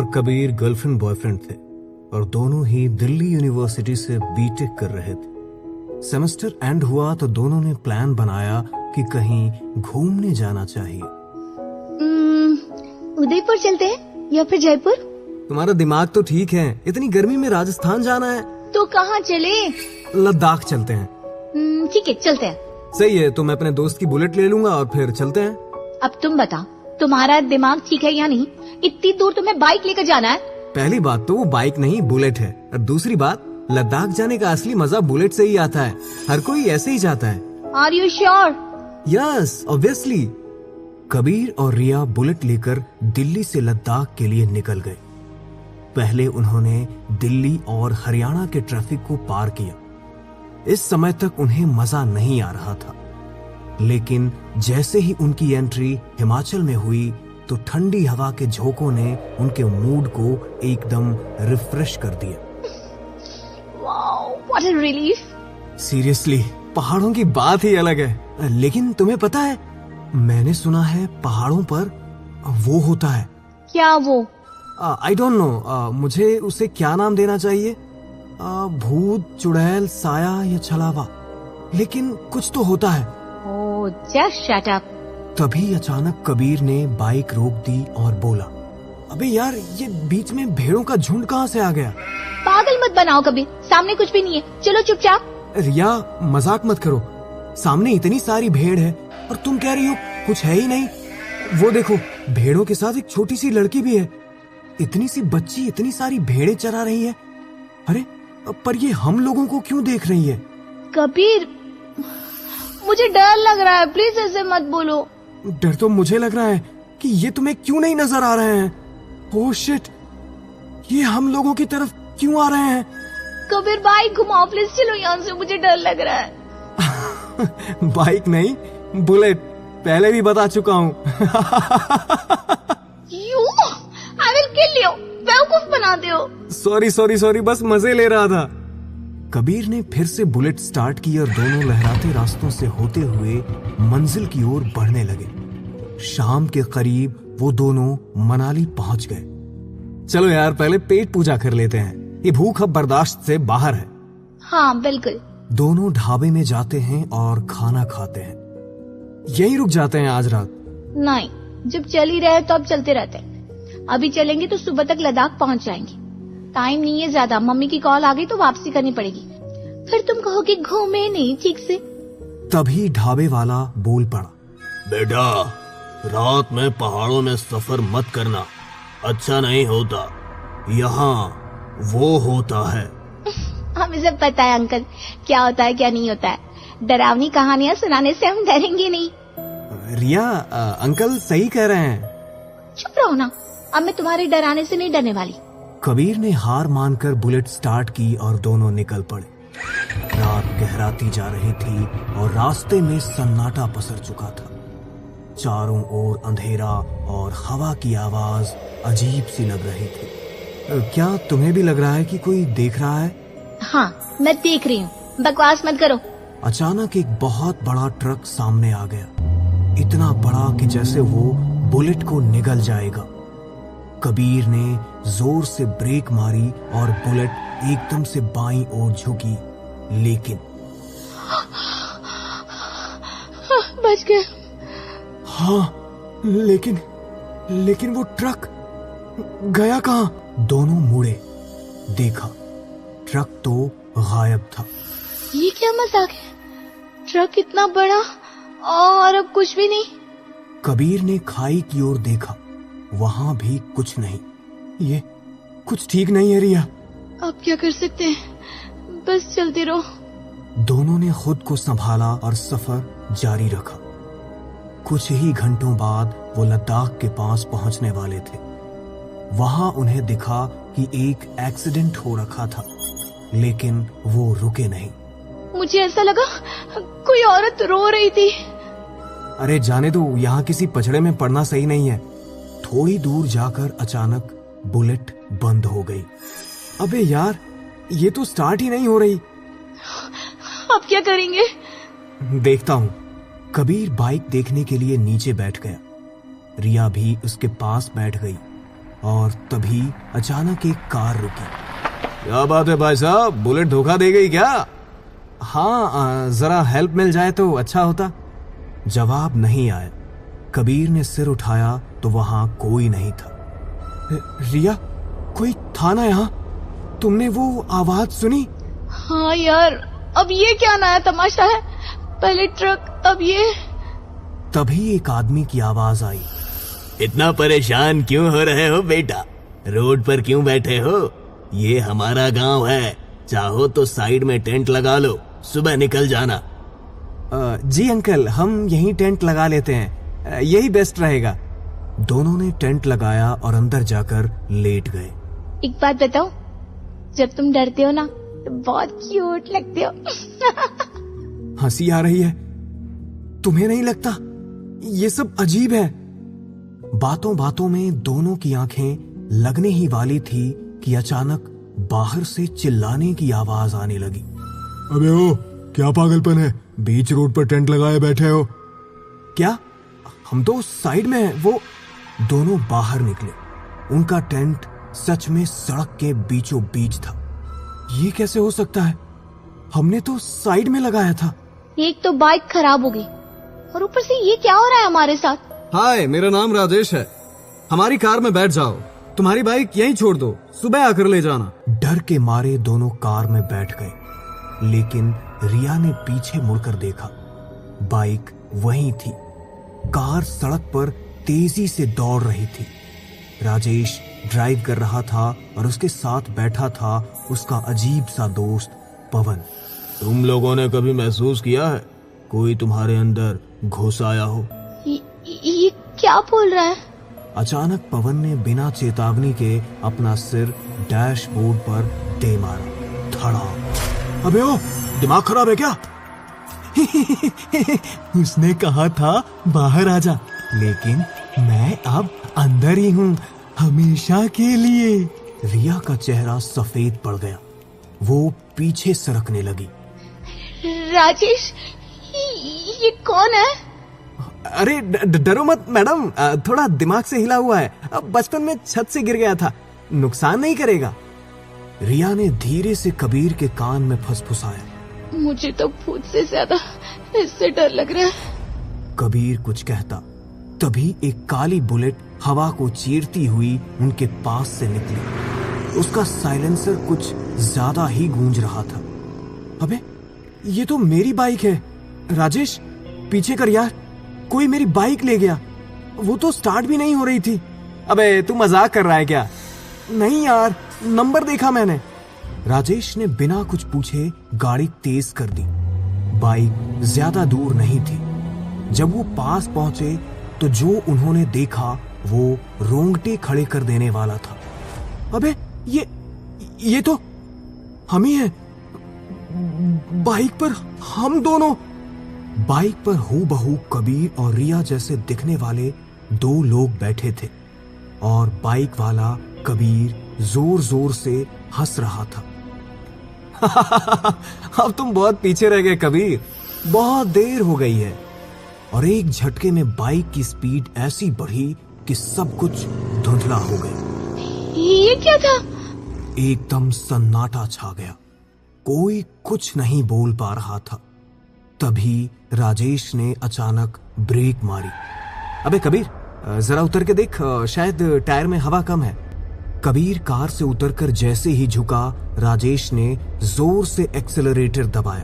और Kabir girlfriend boyfriend थे और दोनों ही दिल्ली यूनिवर्सिटी से बीटेक कर रहे थे। सेमेस्टर एंड हुआ तो दोनों ने प्लान बनाया कि कहीं घूमने जाना चाहिए। उदयपुर चलते हैं या फिर जयपुर? तुम्हारा दिमाग तो ठीक है, इतनी गर्मी में राजस्थान जाना है तो कहाँ चले? लद्दाख चलते हैं। ठीक है चलते हैं। सही है, तो मैं अपने दोस्त की बुलेट ले लूंगा और फिर चलते हैं। अब तुम बताओ, तुम्हारा दिमाग ठीक है या नहीं? इतनी दूर तुम्हें बाइक लेकर जाना है? पहली बात तो वो बाइक नहीं बुलेट है, और दूसरी बात लद्दाख जाने का असली मजा बुलेट से ही आता है। हर कोई ऐसे ही जाता है। Are you sure? Yes obviously. Kabir और रिया बुलेट लेकर दिल्ली से लद्दाख के लिए निकल गए। पहले उन्होंने दिल्ली और हरियाणा के ट्रैफिक को पार किया। इस समय तक उन्हें मजा नहीं आ रहा था, लेकिन जैसे ही उनकी एंट्री हिमाचल में हुई तो ठंडी हवा के झोंकों ने उनके मूड को एकदम रिफ्रेश कर दिया। Wow, what a relief. Seriously, पहाड़ों की बात ही अलग है। लेकिन तुम्हें पता है, मैंने सुना है पहाड़ों पर वो होता है। क्या वो? आई डोंट नो, मुझे उसे क्या नाम देना चाहिए? भूत, चुड़ैल, साया या छलावा, लेकिन कुछ तो होता है। ओह, जस्ट शट अप। तभी अचानक कबीर ने बाइक रोक दी और बोला, अबे यार, ये बीच में भेड़ों का झुंड कहाँ से आ गया? पागल मत बनाओ कबीर, सामने कुछ भी नहीं है, चलो चुपचाप। रिया, मजाक मत करो, सामने इतनी सारी भेड़ है और तुम कह रही हो कुछ है ही नहीं। वो देखो, भेड़ों के साथ एक छोटी सी लड़की भी है। इतनी सी बच्ची इतनी सारी भेड़ें चरा रही है। अरे पर ये हम लोगों को क्यों देख रही है? कबीर, मुझे डर लग रहा है, प्लीज ऐसे मत बोलो। डर तो मुझे लग रहा है कि ये तुम्हें क्यों नहीं नजर आ रहे हैं। ओह शिट, ये हम लोगों की तरफ क्यों आ रहे हैं? कबीर, बाइक घुमाओ प्लीज, चलो यहाँ से, मुझे डर लग रहा है। बाइक नहीं, बुलेट, पहले भी बता चुका हूँ। You, I will kill you, बेवकूफ बनाते हो। सॉरी, बस मजे ले रहा था। कबीर ने फिर से बुलेट स्टार्ट की और दोनों लहराते रास्तों से होते हुए मंजिल की ओर बढ़ने लगे। शाम के करीब वो दोनों मनाली पहुंच गए। चलो यार, पहले पेट पूजा कर लेते हैं, ये भूख अब बर्दाश्त से बाहर है। हाँ बिल्कुल। दोनों ढाबे में जाते हैं और खाना खाते हैं। यहीं रुक जाते हैं आज रात? नहीं, जब चल ही रहे तो अब चलते रहते हैं। अभी चलेंगे तो सुबह तक लद्दाख पहुंच जाएंगे। टाइम नहीं है ज्यादा, मम्मी की कॉल आ गई तो वापसी करनी पड़ेगी, फिर तुम कहोगे घूमे नहीं ठीक से। तभी ढाबे वाला बोल पड़ा, बेटा, रात में पहाड़ों में सफर मत करना, अच्छा नहीं होता। यहाँ वो होता है। हमें सब पता है अंकल, क्या होता है क्या नहीं होता है। डरावनी कहानियाँ सुनाने से हम डरेंगे नहीं। रिया, अंकल सही कह रहे हैं। चुप रहो ना, अब मैं तुम्हारे डराने से नहीं डरने वाली। कबीर ने हार मानकर बुलेट स्टार्ट की और दोनों निकल पड़े। रात गहराती जा रही थी और रास्ते में सन्नाटा पसर चुका था। चारों ओर अंधेरा और हवा की आवाज अजीब सी लग रही थी। क्या तुम्हें भी लग रहा है कि कोई देख रहा है? हाँ, मैं देख रही हूँ, बकवास मत करो। अचानक एक बहुत बड़ा ट्रक सामने आ गया, इतना बड़ा कि जैसे वो बुलेट को निगल जाएगा। कबीर ने जोर से ब्रेक मारी और बुलेट एकदम से बाईं ओर झुकी, लेकिन बच गए। हाँ, लेकिन वो ट्रक गया कहाँ? दोनों मुड़े, देखा ट्रक तो गायब था। ये क्या मजाक है? ट्रक इतना बड़ा और अब कुछ भी नहीं। कबीर ने खाई की ओर देखा, वहां भी कुछ नहीं। ये कुछ ठीक नहीं है रिया। अब क्या कर सकते हैं, बस चलते रहो। दोनों ने खुद को संभाला और सफर जारी रखा। कुछ ही घंटों बाद वो लद्दाख के पास पहुंचने वाले थे। वहां उन्हें दिखा कि एक एक्सीडेंट हो रखा था, लेकिन वो रुके नहीं। मुझे ऐसा लगा कोई औरत रो रही थी। अरे जाने दो, यहाँ किसी पचड़े में पड़ना सही नहीं है। थोड़ी दूर जाकर अचानक बुलेट बंद हो गई। अबे यार, ये तो स्टार्ट ही नहीं हो रही। अब क्या करेंगे? देखता हूँ। कबीर बाइक देखने के लिए नीचे बैठ गया। रिया भी उसके पास बैठ गई और तभी अचानक एक कार रुकी। क्या बात है भाई साहब, बुलेट धोखा दे गई क्या? हाँ, जरा हेल्प मिल जाए तो अच्छा होता। जवाब नहीं आया। कबीर ने सिर उठाया तो वहां कोई नहीं था। रिया, कोई था ना यहाँ? तुमने वो आवाज सुनी? हाँ यार, अब ये क्या नया तमाशा है? पहले ट्रक, अब ये। तभी एक आदमी की आवाज आई। इतना परेशान क्यों हो रहे हो बेटा? रोड पर क्यों बैठे हो? ये हमारा गांव है, चाहो तो साइड में टेंट लगा लो, सुबह निकल जाना। जी अंकल, हम यहीं टेंट लगा लेते हैं, यही बेस्ट रहेगा। दोनों ने टेंट लगाया और अंदर जाकर लेट गए। एक बात बताओ, जब तुम डरते हो ना तो बहुत क्यूट लगते हो। हंसी आ रही है? तुम्हें नहीं लगता ये सब अजीब है? बातों बातों में दोनों की आंखें लगने ही वाली थी कि अचानक बाहर से चिल्लाने की आवाज आने लगी। अबे ओ, क्या पागलपन है? बीच रोड पर टेंट लगाए बैठे हो? क्या? हम तो साइड में हैं। वो दोनों बाहर निकले। उनका टेंट सच में सड़क के बीचों बीच था। ये कैसे हो सकता है? हमने तो साइड में लगाया था। एक तो बाइक खराब हो गई और ऊपर से ये क्या हो रहा है हमारे साथ? हाय, मेरा नाम राजेश है। हमारी कार में बैठ जाओ, तुम्हारी बाइक यहीं छोड़ दो, सुबह आकर ले जाना। डर के मारे दोनों कार में बैठ गए, लेकिन रिया ने पीछे मुड़कर देखा। बाइक वहीं थी। कार सड़क पर तेजी से दौड़ रही थी। राजेश ड्राइव कर रहा था और उसके साथ बैठा था उसका अजीब सा दोस्त पवन। तुम लोगों ने कभी महसूस किया है कोई तुम्हारे अंदर घुस आया हो? ये क्या बोल रहा है? अचानक पवन ने बिना चेतावनी के अपना सिर डैशबोर्ड पर दे मारा। धड़ाम। अबे ओ, दिमाग खराब है क्या? उसने कहा था बाहर आजा, लेकिन मैं अब अंदर ही हूँ, हमेशा के लिए। रिया का चेहरा सफेद पड़ गया। वो पीछे सरकने लगी। राजेश, ये कौन है? अरे डरो मत मैडम, थोड़ा दिमाग से हिला हुआ है, बचपन में छत से गिर गया था, नुकसान नहीं करेगा। रिया ने धीरे से कबीर के कान में फुसफुसाया। मुझे तो भूत से ज्यादा इससे डर लग रहा है। कबीर कुछ कहता, तभी एक काली बुलेट हवा को चीरती हुई उनके पास से निकली। उसका साइलेंसर कुछ ज्यादा ही गूंज रहा था। अबे, ये तो मेरी बाइक है। राजेश, पीछे कर यार, कोई मेरी बाइक ले गया। वो तो स्टार्ट भी नहीं हो रही थी। अबे तू मजाक कर रहा है क्या? नहीं यार, नंबर देखा मैंने। राजेश ने बिना कुछ पूछे गाड़ी तेज कर दी। बाइक ज्यादा दूर नहीं थी। जब वो पास पहुंचे तो जो उन्होंने देखा वो रोंगटे खड़े कर देने वाला था। अबे ये तो हम ही हैं। बाइक पर हम दोनों। बाइक पर हूबहू कबीर और रिया जैसे दिखने वाले दो लोग बैठे थे और बाइक वाला कबीर जोर जोर से हंस रहा था। अब तुम बहुत पीछे रह गए कबीर, बहुत देर हो गई है। और एक झटके में बाइक की स्पीड ऐसी बढ़ी कि सब कुछ धुंधला हो गया। ये क्या था? एकदम सन्नाटा छा गया। कोई कुछ नहीं बोल पा रहा था। तभी राजेश ने अचानक ब्रेक मारी। अबे कबीर, जरा उतर के देख, शायद टायर में हवा कम है। कबीर कार से उतरकर जैसे ही झुका, राजेश ने जोर से एक्सेलरेटर दबाया।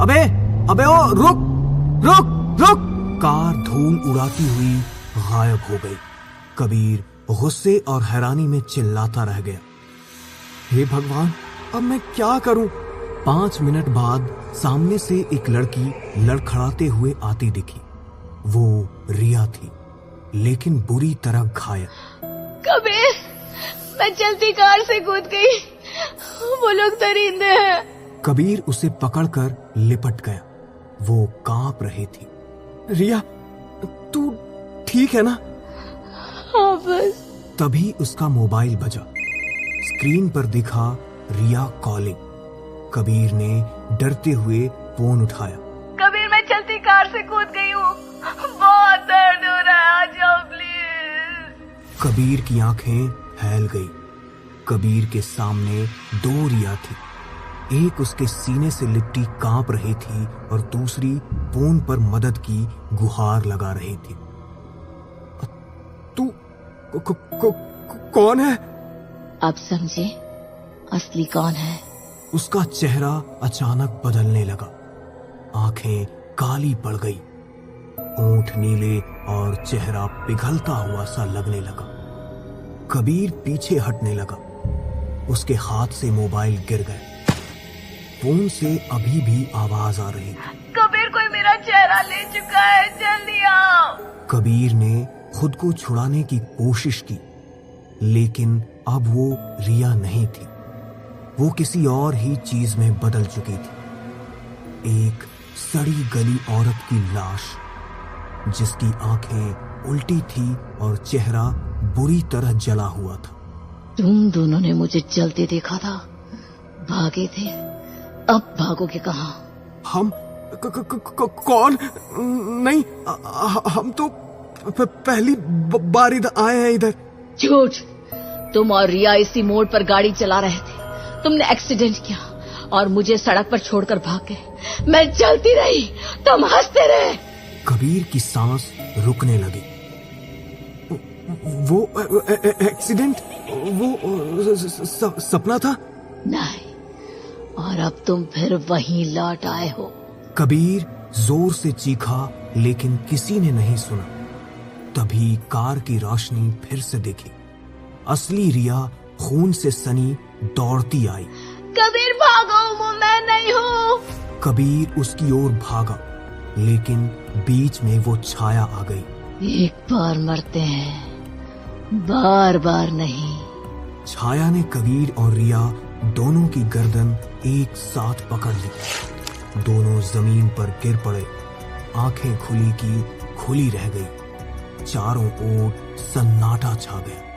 अबे ओ, रुक! कार धूल उड़ाती हुई गायब हो गई। कबीर गुस्से और हैरानी में चिल्लाता रह गया। हे भगवान, अब मैं क्या करूं? 5 मिनट बाद सामने से एक लड़की लड़खड़ाते हुए आती दिखी। वो रिया थी, लेकिन बुरी तरह घायल। कबीर, मैं चलती कार से कूद गई, वो लोग दरिंदे हैं। कबीर उसे पकड़कर लिपट गया। वो कांप रही थी। रिया, तू ठीक है ना? हाँ बस। तभी उसका मोबाइल बजा। स्क्रीन पर दिखा रिया कॉलिंग। कबीर ने डरते हुए फोन उठाया। कबीर, मैं चलती कार से कूद गई हूँ, बहुत दर्द हो रहा है, आ जाओ प्लीज। कबीर की आंखें फैल गई। कबीर के सामने 2 रिया थी। एक उसके सीने से लिपटी कांप रही थी और दूसरी फोन पर मदद की गुहार लगा रही थी। तू कौन है? अब समझे असली कौन है? उसका चेहरा अचानक बदलने लगा। आंखें काली पड़ गई, होंठ नीले और चेहरा पिघलता हुआ सा लगने लगा। कबीर पीछे हटने लगा। उसके हाथ से मोबाइल गिर गए। फोन से अभी भी आवाज आ रही थी। कबीर कोई मेरा चेहरा ले चुका है, जल्दी आओ। कबीर ने खुद को छुड़ाने की कोशिश की, लेकिन अब वो रिया नहीं थी। वो किसी और ही चीज में बदल चुकी थी। एक सड़ी गली औरत की लाश, जिसकी आंखें उल्टी थी और चेहरा बुरी तरह जला हुआ था। तुम दोनों ने मुझे जलते देखा था, भागे थे, अब भागोगे कहाँ? हम कौन? नहीं, हम तो पहली बार इधर आए हैं इधर। झूठ। तुम और रिया इसी मोड़ पर गाड़ी चला रहे थे। तुमने एक्सीडेंट किया और मुझे सड़क पर छोड़कर भाग गए। मैं चलती रही, तुम हंसते रहे। कबीर की सांस रुकने लगी। वो एक्सीडेंट, वो सपना था? नहीं, और अब तुम फिर वहीं लौट आए हो। कबीर जोर से चीखा, लेकिन किसी ने नहीं सुना। तभी कार की रोशनी फिर से दिखी। असली रिया खून से सनी दौड़ती आई। कबीर भागो, वो मैं नहीं हूँ। कबीर उसकी ओर भागा, लेकिन बीच में वो छाया आ गई। एक बार मरते हैं, बार बार नहीं। छाया ने कबीर और रिया दोनों की गर्दन एक साथ पकड़ ली। दोनों जमीन पर गिर पड़े। आंखें खुली की खुली रह गई। चारों ओर सन्नाटा छा गया।